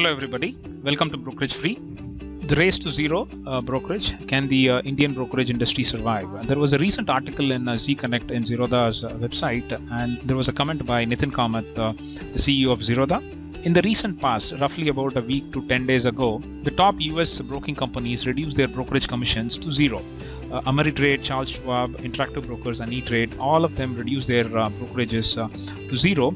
Hello everybody, welcome to Brokerage Free. The race to zero brokerage. Can the Indian brokerage industry survive? There was a recent article in Z-Connect in Zerodha's website, and there was a comment by Nitin Kamath, the CEO of Zerodha. In the recent past, roughly about a week to 10 days ago, the top US broking companies reduced their brokerage commissions to zero. Ameritrade, Charles Schwab, Interactive Brokers and E-Trade, all of them reduced their brokerages to zero.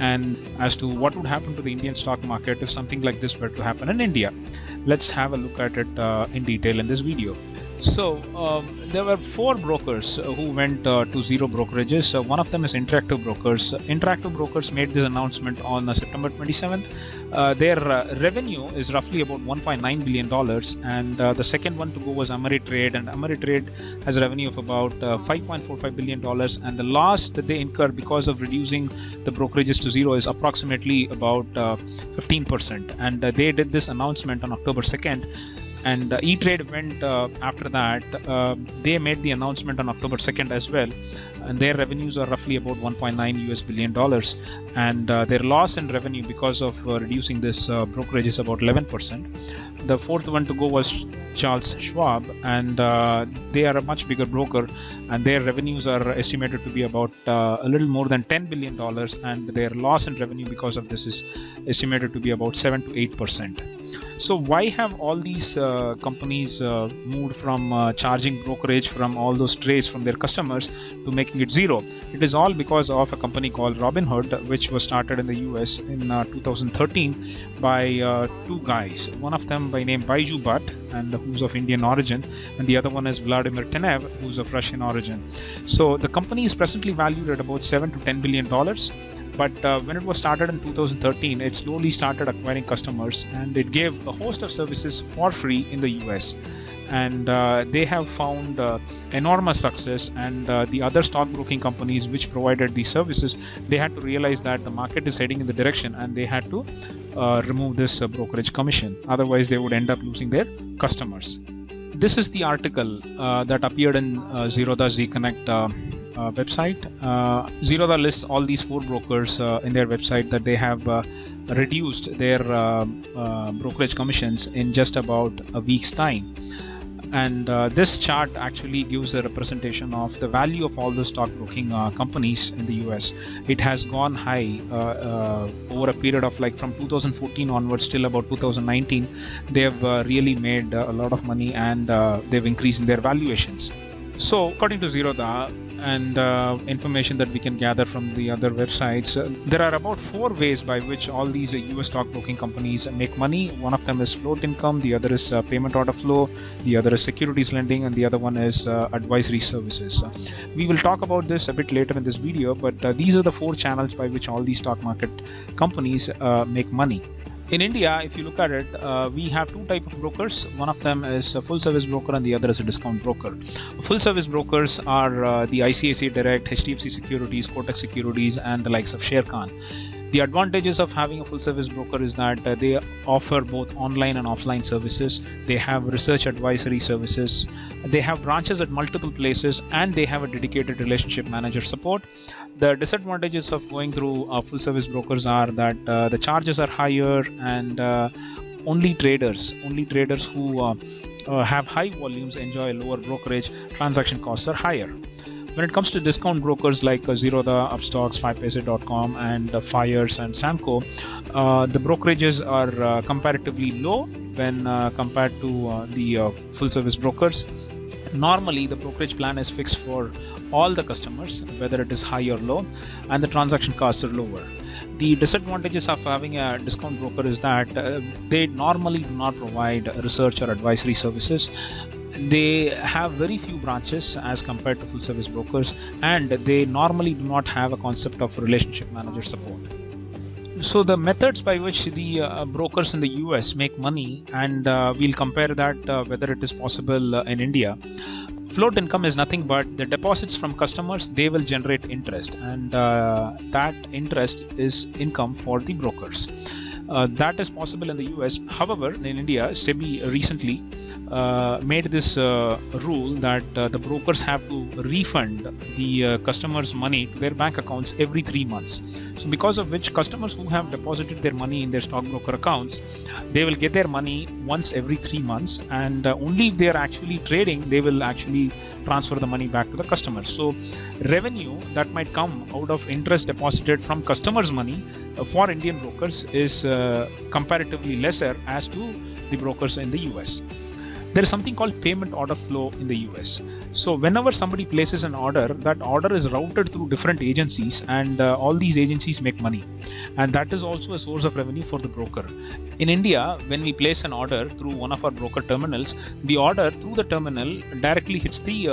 And as to what would happen to the Indian stock market if something like this were to happen in India. Let's have a look at it in detail in this video. So there were 4 brokers who went to zero brokerages. One of them is Interactive Brokers. Interactive Brokers made this announcement on September 27th. Their revenue is roughly about $1.9 billion, and the second one to go was Ameritrade, and Ameritrade has a revenue of about $5.45 billion, and the loss that they incurred because of reducing the brokerages to zero is approximately about 15%, and they did this announcement on October 2nd. And E-Trade went after that. They made the announcement on October 2nd as well, and their revenues are roughly about $1.9 billion, and their loss in revenue because of reducing this brokerage is about 11%. The fourth one to go was Charles Schwab, and they are a much bigger broker, and their revenues are estimated to be about a little more than $10 billion, and their loss in revenue because of this is estimated to be about 7 to 8%. So why have all these companies moved from charging brokerage from all those trades from their customers to making it zero? It is all because of a company called Robinhood, which was started in the US in 2013 by 2 guys. One of them by name Baiju Bhatt, and who's of Indian origin, and the other one is Vladimir Tenev, who's of Russian origin. So the company is presently valued at about $7 to $10 billion. But when it was started in 2013, it slowly started acquiring customers, and it gave a host of services for free in the US. And they have found enormous success, and the other stockbroking companies which provided these services, they had to realize that the market is heading in the direction, and they had to remove this brokerage commission. Otherwise, they would end up losing their customers. This is the article that appeared in Zerodha Z-Connect website. Zerodha lists all these 4 brokers in their website that they have reduced their brokerage commissions in just about a week's time. And this chart actually gives a representation of the value of all the stockbroking companies in the US. It has gone high over a period of like from 2014 onwards till about 2019. They have really made a lot of money, and they've increased in their valuations. So according to Zerodha, and information that we can gather from the other websites, there are about 4 ways by which all these US stockbroking companies make money. One of them is float income, the other is payment order flow, the other is securities lending, and the other one is advisory services. We will talk about this a bit later in this video, but these are the 4 channels by which all these stock market companies make money. In India, if you look at it, we have 2 types of brokers. One of them is a full service broker, and the other is a discount broker. Full service brokers are the ICICI Direct, HDFC Securities, Kotak Securities, and the likes of Sharekhan. The advantages of having a full service broker is that they offer both online and offline services. They have research advisory services. They have branches at multiple places, and they have a dedicated relationship manager support. The disadvantages of going through full service brokers are that the charges are higher, and only traders who have high volumes enjoy a lower brokerage. Transaction costs are higher. When it comes to discount brokers like Zerodha, Upstocks, 5paisa.com, and Fires and Samco, the brokerages are comparatively low when compared to the full service brokers. Normally, the brokerage plan is fixed for all the customers, whether it is high or low, and the transaction costs are lower. The disadvantages of having a discount broker is that they normally do not provide research or advisory services. They have very few branches as compared to full service brokers, and they normally do not have a concept of relationship manager support. So the methods by which the brokers in the US make money, and we'll compare that whether it is possible in India. Float income is nothing but the deposits from customers. They will generate interest, and that interest is income for the brokers. That is possible in the US. However, in India, SEBI recently made this rule that the brokers have to refund the customers' money to their bank accounts every 3 months. So because of which, customers who have deposited their money in their stockbroker accounts, they will get their money once every 3 months, and only if they are actually trading, they will actually transfer the money back to the customer. So revenue that might come out of interest deposited from customers' money for Indian brokers is comparatively lesser as to the brokers in the US. There is something called payment order flow in the US. So whenever somebody places an order, that order is routed through different agencies, and all these agencies make money, and that is also a source of revenue for the broker. In India, when we place an order through one of our broker terminals, the order through the terminal directly hits the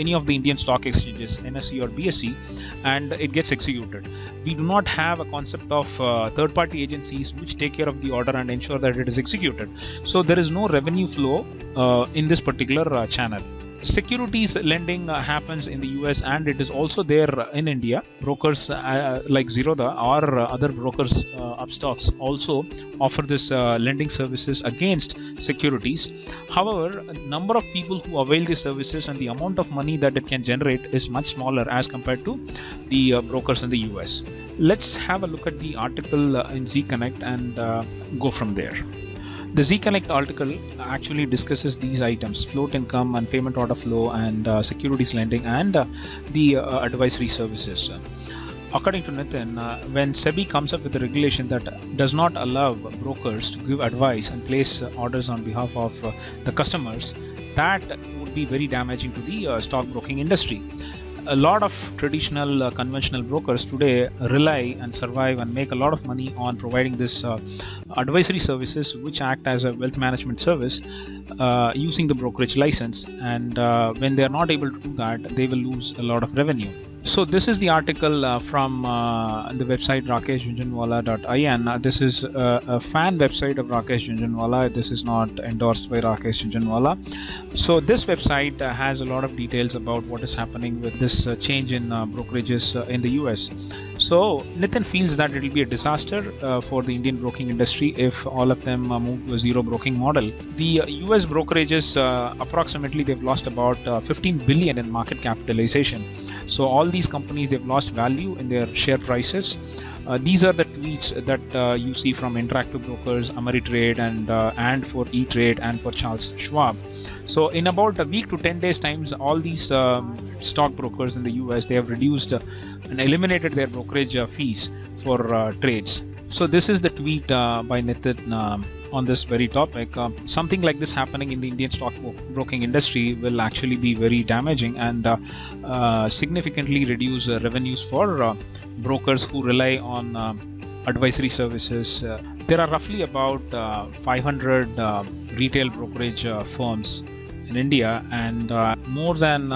any of the Indian stock exchanges, NSE or BSE, and it gets executed. We do not have a concept of third-party agencies which take care of the order and ensure that it is executed. So there is no revenue flow in this particular channel. Securities lending happens in the US, and it is also there in India. Brokers like Zerodha or other brokers upstocks also offer this lending services against securities. However, a number of people who avail these services and the amount of money that it can generate is much smaller as compared to the brokers in the US. Let's have a look at the article in Z Connect and go from there. The Z Connect article actually discusses these items: float income and payment order flow, and securities lending, and the advisory services. According to Nitin, when SEBI comes up with a regulation that does not allow brokers to give advice and place orders on behalf of the customers, that would be very damaging to the stockbroking industry. A lot of traditional conventional brokers today rely and survive and make a lot of money on providing this advisory services, which act as a wealth management service using the brokerage license, and when they are not able to do that, they will lose a lot of revenue. So this is the article from the website rakeshjhunjhunwala.in. This is a fan website of Rakesh Jhunjhunwala. This is not endorsed by Rakesh Jhunjhunwala. So this website has a lot of details about what is happening with this change in brokerages in the US. So Nitin feels that it will be a disaster for the Indian broking industry if all of them move to a zero broking model. The US brokerages, approximately they've lost about 15 billion in market capitalization. So all these companies, they've lost value in their share prices. These are the tweets that you see from Interactive Brokers, Ameritrade, and for E-Trade, and for Charles Schwab. So in about a week to 10 days times, all these stock brokers in the US, they have reduced and eliminated their brokerage fees for trades. So this is the tweet by Nitin on this very topic. Something like this happening in the Indian stock broking industry will actually be very damaging and significantly reduce revenues for brokers who rely on advisory services. There are roughly about 500 retail brokerage firms in India, and more than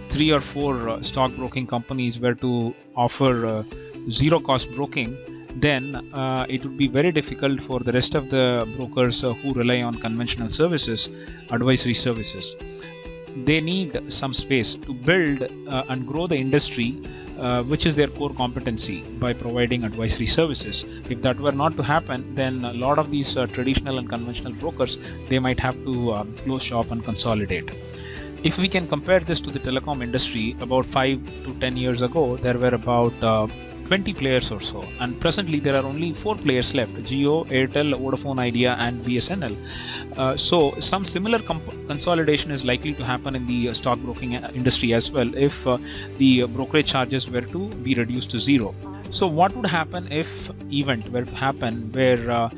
3 or 4 stock broking companies were to offer zero cost broking, then it would be very difficult for the rest of the brokers who rely on conventional services, advisory services. They need some space to build and grow the industry, which is their core competency, by providing advisory services. If that were not to happen, then a lot of these traditional and conventional brokers, they might have to close shop and consolidate. If we can compare this to the telecom industry, about 5 to 10 years ago, there were about 20 players or so, and presently there are only 4 players left: Jio, Airtel, Vodafone Idea, and BSNL. So some similar consolidation is likely to happen in the stockbroking industry as well, if the brokerage charges were to be reduced to zero. So what would happen if event were to happen where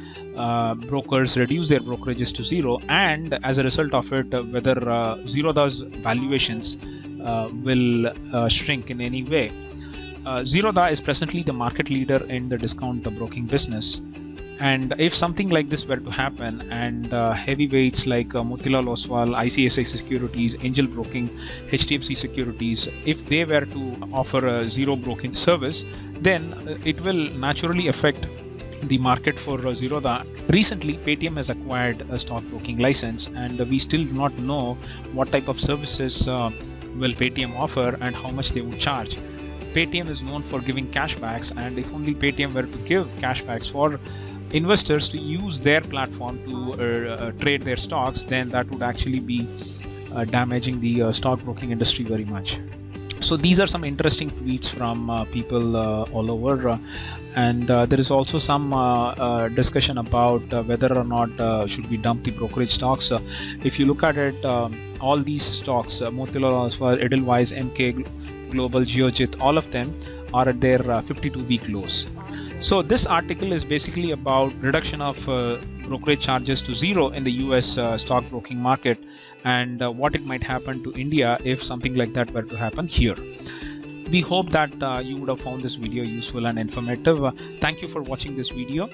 brokers reduce their brokerages to zero, and as a result of it, whether Zerodha's valuations will shrink in any way? Zerodha is presently the market leader in the discount broking business, and if something like this were to happen, and heavyweights like Motilal Oswal, ICICI Securities, Angel Broking, HDFC Securities, if they were to offer a zero broking service, then it will naturally affect the market for Zerodha. Recently, Paytm has acquired a stockbroking license, and we still do not know what type of services will Paytm offer and how much they would charge. Paytm is known for giving cashbacks, and if only Paytm were to give cashbacks for investors to use their platform to trade their stocks, then that would actually be damaging the stockbroking industry very much. So these are some interesting tweets from people all over, and there is also some discussion about whether or not should we dump the brokerage stocks. If you look at it, all these stocks, Motilal Oswal, Edelweiss, MK Global, Geojit, all of them are at their 52-week lows. So this article is basically about reduction of brokerage charges to zero in the US stockbroking market, and what it might happen to India if something like that were to happen here. We hope that you would have found this video useful and informative. Thank you for watching this video.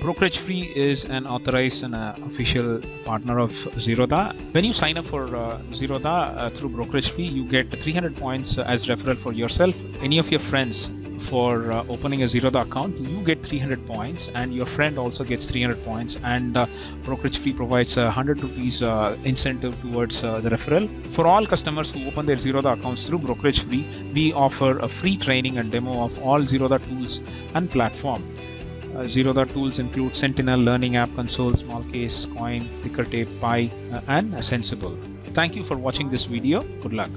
Brokerage Free is an authorized and official partner of Zerodha. When you sign up for Zerodha through Brokerage Free, you get 300 points as referral for yourself. Any of your friends for opening a Zerodha account, you get 300 points, and your friend also gets 300 points, and Brokerage Free provides 100 rupees incentive towards the referral. For all customers who open their Zerodha accounts through Brokerage Free, we offer a free training and demo of all Zerodha tools and platform. Zerodha tools include Sentinel, Learning App Console, Small Case, Coin, Ticker Tape, Pi, and Sensible. Thank you for watching this video. Good luck.